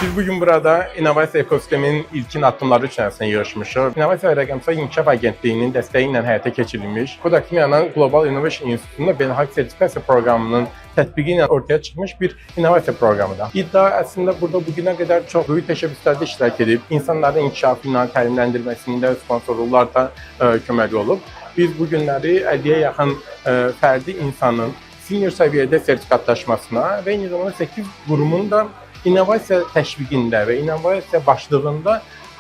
Biz bugün burada inovasiya ekosisteminin ilkin addımları içərisində yığışmışıq. İnovasiya və Rəqəmsal İnkişaf Agentliyinin dəstəyi ilə həyata keçirilmiş, Kodakimiyanın Global Innovation İnstitutunun beynəlxalq sertifikasiya proqramının tətbiqi ilə ortaya çıxmış bir inovasiya proqramıdır. İddia əslində burada bugünə qədər çox böyük təşəbbüslərdə iştirak edib, insanların inkişafı ilə, təlimləndirməsində sponsorluqlar da köməkli olub. Biz bu günləri 50-yə yaxın fərdi insanın senior səviyyədə sertifikatlaşmasına və eyni zamanda 8 qurumun da İnovasiya təşviqində və inovasiya başlığında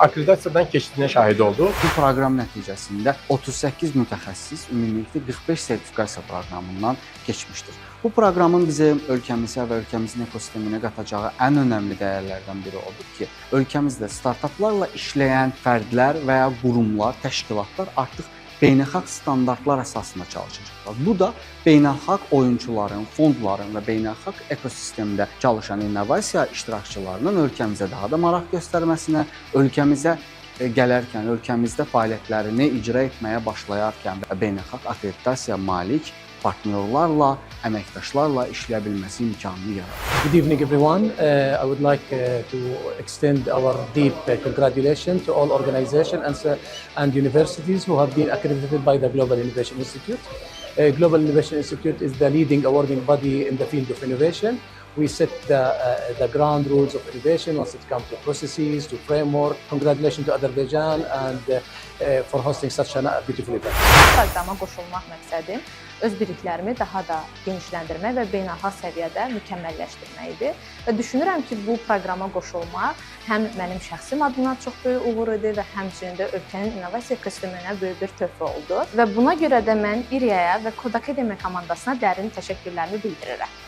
akkreditasiyadan keçdiyinə şahid olduq. Bu proqram nəticəsində 38 mütəxəssis ümumilikdə 45 sertifikasiya proqramından keçmişdir. Bu proqramın bizim ölkəmizə və ölkəmizin ekosisteminə qatacağı ən önəmli dəyərlərdən biri odur ki, ölkəmizdə startaplarla işləyən fərdlər və ya qurumlar, təşkilatlar artıq beynəlxalq standartlar əsasında çalışacaqlar. Bu da beynəlxalq oyunçuların, fondların və beynəlxalq ekosistemdə çalışan innovasiya iştirakçılarının ölkəmizə daha da maraq göstərməsinə, ölkəmizə gələrkən, ölkəmizdə fəaliyyətlərini icra etməyə başlayarkən beynəlxalq akkreditasiya malik partnyorlarla, əməkdaşlarla işləyə bilməsi imkanını yaradır. Good evening, everyone. I would like to extend our deep congratulations to all organizations and universities who have been accredited by the Global Innovation Institute. Global Innovation Institute is the leading awarding body in the field of innovation. We set the ground rules of innovation once it comes to processes, to framework. Congratulations to Azerbaijan and for hosting such a beautiful event. Proqrama qoşulmaq məqsədim öz biliklərimi daha da genişləndirmək və beynəlxalq səviyyədə mükəmməlləşdirmək idi. Və düşünürəm ki, bu proqrama qoşulmaq həm mənim şəxsim adına çox böyük uğur idi və həmçinin də ölkənin innovasiya ekosisteminə böyük bir töhfə oldu. Və buna görə də mən İRIA-ya və Kodakimiya komandasına dərin təşəkkürlərimi bildirirəm.